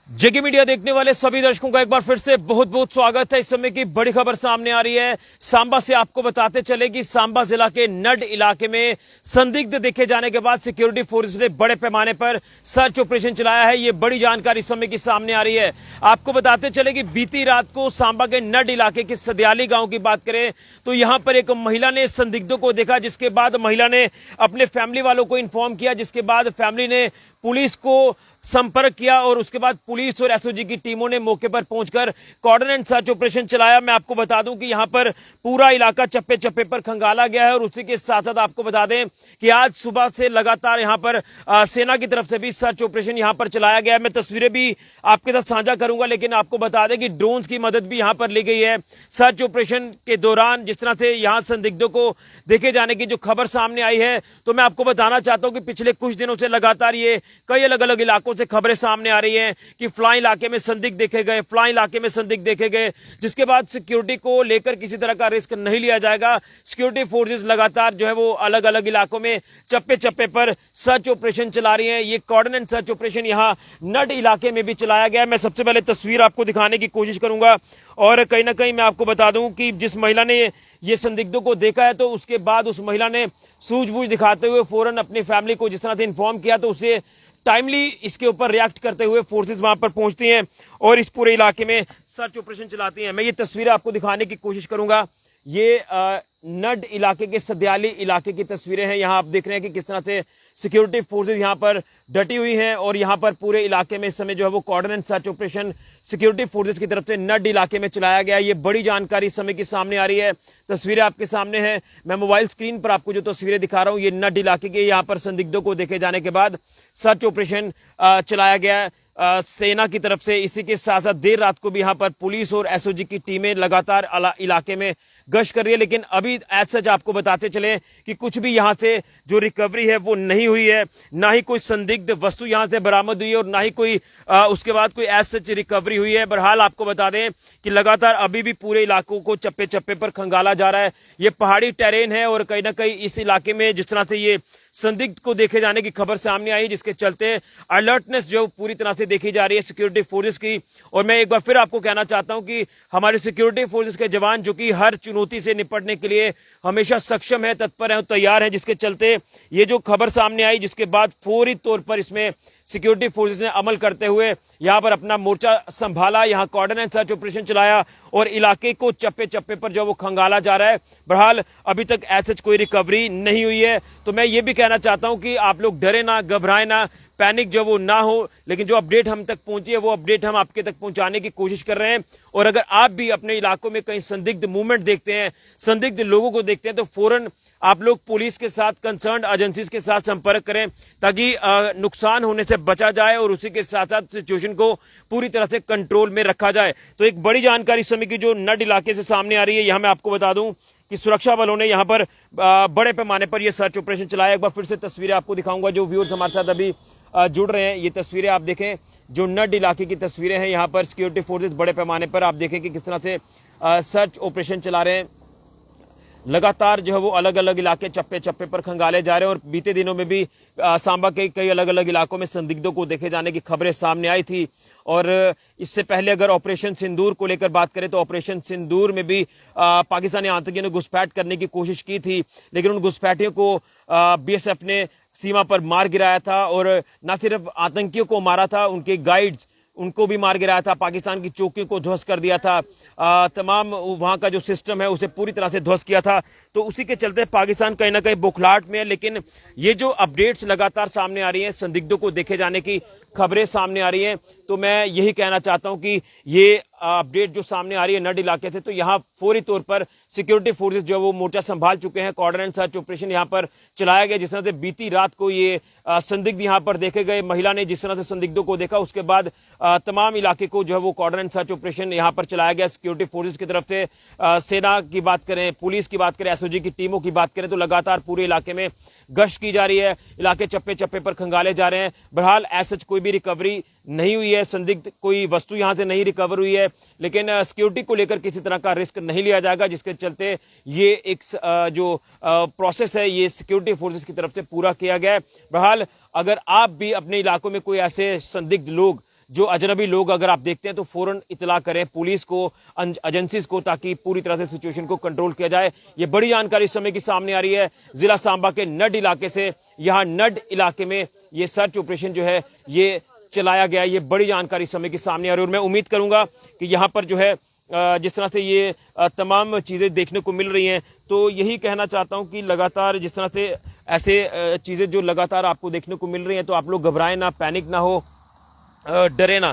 जेके media देखने वाले सभी दर्शकों का एक बार फिर से बहुत बहुत स्वागत है। इस समय की बड़ी खबर सामने आ रही है सांबा से। आपको बताते चले कि सांबा जिला के नड इलाके में संदिग्ध देखे जाने के बाद सिक्योरिटी फोर्स ने बड़े पैमाने पर सर्च ऑपरेशन चलाया है। ये बड़ी जानकारी इस समय की सामने आ रही है। आपको बताते चले कि बीती रात को सांबा के नड इलाके के सदयाली गांव की बात करें तो यहां पर एक महिला ने संदिग्धों को देखा, जिसके बाद महिला ने अपने फैमिली वालों को इन्फॉर्म किया, जिसके बाद फैमिली ने पुलिस को संपर्क किया और उसके बाद पुलिस और एसओजी की टीमों ने मौके पर पहुंचकर कॉर्डिनेट सर्च ऑपरेशन चलाया। मैं आपको बता दूं कि यहां पर पूरा इलाका चप्पे चप्पे पर खंगाला गया है और उसी के साथ साथ आपको बता दें कि आज सुबह से लगातार यहां पर सेना की तरफ से भी सर्च ऑपरेशन यहां पर चलाया गया है। मैं तस्वीरें भी आपके साथ साझा करूंगा, लेकिन आपको बता दें कि ड्रोन्स की मदद भी यहां पर ली गई है। सर्च ऑपरेशन के दौरान जिस तरह से यहां संदिग्धों को देखे जाने की जो खबर सामने आई है, तो मैं आपको बताना चाहता हूं कि पिछले कुछ दिनों से लगातार ये कई अलग अलग इलाकों से खबरें सामने आ रही हैं कि फ्लाई इलाके में संदिग्ध देखे गए, फ्लाई इलाके में संदिग्ध देखे गए, जिसके बाद सिक्योरिटी को लेकर किसी तरह का रिस्क नहीं लिया जाएगा। सिक्योरिटी फोर्सेस लगातार जो है वो अलग अलग इलाकों में चप्पे चप्पे पर सर्च ऑपरेशन चला रही हैं। ये कोऑर्डिनेट सर्च ऑपरेशन यहां नड इलाके में भी चलाया गया है। मैं सबसे पहले तस्वीर आपको दिखाने की कोशिश करूंगा और कहीं ना कहीं मैं आपको बता दूं कि जिस महिला ने ये संदिग्धों को देखा है तो उसके बाद उस महिला ने सूझबूझ दिखाते हुए फौरन अपनी फैमिली को जिस तरह से इन्फॉर्म किया, तो उसे टाइमली इसके ऊपर रिएक्ट करते हुए फोर्सेस वहां पर पहुंचती हैं और इस पूरे इलाके में सर्च ऑपरेशन चलाती हैं। मैं ये तस्वीरें आपको दिखाने की कोशिश करूंगा। ये नड इलाके के सदयाली इलाके की तस्वीरें हैं। यहां आप देख रहे हैं कि किस तरह से सिक्योरिटी फोर्सेस यहां पर डटी हुई हैं और यहां पर पूरे इलाके में इस समय जो है वो coordinate search operation security forces की तरफ से नड इलाके में चलाया गया। ये बड़ी जानकारी इस समय की सामने आ रही है। तस्वीरें आपके सामने हैं। मैं मोबाइल स्क्रीन पर आपको जो तस्वीरें दिखा रहा हूं, ये नड इलाके के यहां पर संदिग्धों को देखे जाने के बाद सर्च ऑपरेशन चलाया गया है सेना की तरफ से। इसी के साथ साथ देर रात को भी यहां पर पुलिस और एसओजी की टीमें लगातार इलाके में गश्त कर रही है, लेकिन अभी एज सच आपको बताते चले कि कुछ भी यहां से जो रिकवरी है वो नहीं हुई है। ना ही कोई संदिग्ध वस्तु यहां से बरामद हुई है और ना ही कोई उसके बाद कोई एज सच रिकवरी हुई है। बहरहाल आपको बता दें कि लगातार अभी भी पूरे इलाकों को चप्पे चप्पे पर खंगाला जा रहा है। ये पहाड़ी टेरेन है और कहीं ना कहीं इस इलाके में जिस तरह से ये संदिग्ध को देखे जाने की खबर सामने आई, जिसके चलते अलर्टनेस जो पूरी तरह से देखी जा रही है सिक्योरिटी फोर्सेस की। और मैं एक बार फिर आपको कहना चाहता हूं कि हमारे सिक्योरिटी फोर्सेस के जवान जो कि हर चुनौती से निपटने के लिए हमेशा सक्षम है, तत्पर है, तैयार है, जिसके चलते ये जो खबर सामने आई, जिसके बाद फौरी तौर पर इसमें सिक्योरिटी फोर्सेस ने अमल करते हुए यहां पर अपना मोर्चा संभाला, यहां कोऑर्डिनेट सर्च ऑपरेशन चलाया और इलाके को चप्पे चप्पे पर जो वो खंगाला जा रहा है। बहरहाल अभी तक ऐसे कोई रिकवरी नहीं हुई है। तो मैं ये भी कहना चाहता हूं कि आप लोग डरे ना, घबराए ना, पैनिक जो वो ना हो, लेकिन जो अपडेट हम तक पहुंची है वो अपडेट हम आपके तक पहुंचाने की कोशिश कर रहे हैं। और अगर आप भी अपने इलाकों में कहीं संदिग्ध मूवमेंट देखते हैं, संदिग्ध लोगों को देखते हैं, तो फौरन आप लोग पुलिस के साथ, कंसर्न एजेंसीज के साथ संपर्क करें ताकि नुकसान होने से बचा जाए और उसी के साथ साथ सिचुएशन को पूरी तरह से कंट्रोल में रखा जाए। तो एक बड़ी जानकारी इस समय की जो नड इलाके से सामने आ रही है, यहां मैं आपको बता दूं कि सुरक्षा बलों ने यहां पर बड़े पैमाने पर यह सर्च ऑपरेशन चलाया। एक बार फिर से तस्वीरें आपको दिखाऊंगा। जो व्यूअर्स हमारे साथ अभी जुड़ रहे हैं, ये तस्वीरें आप देखें, जो नड इलाके की तस्वीरें हैं। यहां पर सिक्योरिटी फोर्सेस बड़े पैमाने पर आप देखें कि किस तरह से सर्च ऑपरेशन चला रहे हैं। लगातार जो है वो अलग अलग इलाके चप्पे चप्पे पर खंगाले जा रहे हैं और बीते दिनों में भी सांबा के कई अलग अलग इलाकों में संदिग्धों को देखे जाने की खबरें सामने आई थी। और इससे पहले अगर ऑपरेशन सिंदूर को लेकर बात करें तो ऑपरेशन सिंदूर में भी पाकिस्तानी आतंकियों ने घुसपैठ करने की कोशिश की थी, लेकिन उन घुसपैठियों को बीएसएफ ने सीमा पर मार गिराया था और न सिर्फ आतंकियों को मारा था, उनके गाइड्स उनको भी मार गिराया था, पाकिस्तान की चौकियों को ध्वस्त कर दिया था, तमाम वहां का जो सिस्टम है उसे पूरी तरह से ध्वस्त किया था। तो उसी के चलते पाकिस्तान कहीं ना कहीं बौखलाहट में है। लेकिन ये जो अपडेट्स लगातार सामने आ रही हैं, संदिग्धों को देखे जाने की खबरें सामने आ रही हैं, तो मैं यही कहना चाहता हूं कि ये अपडेट जो सामने आ रही है नड इलाके से, तो यहाँ फौरी तौर पर सिक्योरिटी फोर्सेस जो वो मोर्चा संभाल चुके हैं। कोऑर्डिनेट सर्च ऑपरेशन यहाँ पर चलाया गया। जिस तरह से बीती रात को ये संदिग्ध यहाँ पर देखे गए, महिला ने जिस तरह से संदिग्धों को देखा, उसके बाद तमाम इलाके को जो है वो कोऑर्डिनेट सर्च ऑपरेशन यहाँ पर चलाया गया सिक्योरिटी फोर्सेस की तरफ से। सेना की बात करें, पुलिस की बात करें, एसओजी की टीमों की बात करें, तो लगातार पूरे इलाके में गश्त की जा रही है। इलाके चप्पे चप्पे पर खंगाले जा रहे हैं। बहरहाल ऐसा कोई भी रिकवरी नहीं हुई है, संदिग्ध कोई वस्तु यहां से नहीं रिकवर हुई है, लेकिन सिक्योरिटी को लेकर किसी तरह का रिस्क नहीं लिया जाएगा, जिसके चलते ये एक जो प्रोसेस है ये सिक्योरिटी फोर्सेस की तरफ से पूरा किया गया है। बहरहाल अगर आप भी अपने इलाकों में कोई ऐसे संदिग्ध लोग जो अजनबी लोग अगर आप देखते हैं तो फौरन इतला करें पुलिस को, एजेंसीज को, ताकि पूरी तरह से सिचुएशन को कंट्रोल किया जाए। ये बड़ी जानकारी इस समय की सामने आ रही है जिला सांबा के नड इलाके से। यहां नड इलाके में ये सर्च ऑपरेशन जो है ये चलाया गया। ये बड़ी जानकारी इस समय की सामने आ रही है और मैं उम्मीद करूंगा कि यहां पर जो है जिस तरह से ये तमाम चीजें देखने को मिल रही हैं, तो यही कहना चाहता हूं कि लगातार जिस तरह से ऐसे चीजें जो लगातार आपको देखने को मिल रही हैं, तो आप लोग घबराएं ना, पैनिक ना हो, डरे ना।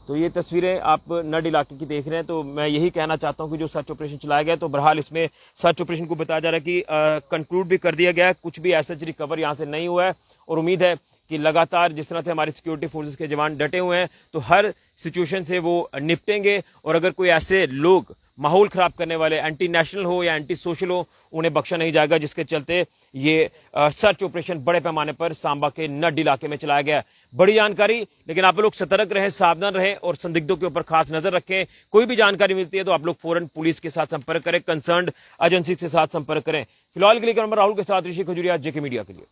तो ये तस्वीरें आप नड इलाके की देख रहे हैं। तो मैं यही कहना चाहता हूं कि जो सर्च ऑपरेशन चलाया गया, तो बहरहाल इसमें सर्च ऑपरेशन को बताया जा रहा है कि कंक्लूड भी कर दिया गया है, कुछ भी ऐसा रिकवर यहां से नहीं हुआ है और उम्मीद है कि लगातार जिस तरह से हमारी सिक्योरिटी फोर्सेस के जवान डटे हुए हैं, तो हर सिचुएशन से वो निपटेंगे और अगर कोई ऐसे लोग माहौल खराब करने वाले, एंटी नेशनल हो या एंटी सोशल हो, उन्हें बख्शा नहीं जाएगा, जिसके चलते ये सर्च ऑपरेशन बड़े पैमाने पर सांबा के नड इलाके में चलाया गया। बड़ी जानकारी, लेकिन आप लोग सतर्क रहें, सावधान रहें और संदिग्धों के ऊपर खास नजर रखें। कोई भी जानकारी मिलती है तो आप लोग फौरन पुलिस के साथ संपर्क करें, कंसर्न्ड एजेंसी के साथ संपर्क करें। फिलहाल के लिए राहुल के साथ ऋषि खजुरिया, जेके मीडिया के लिए।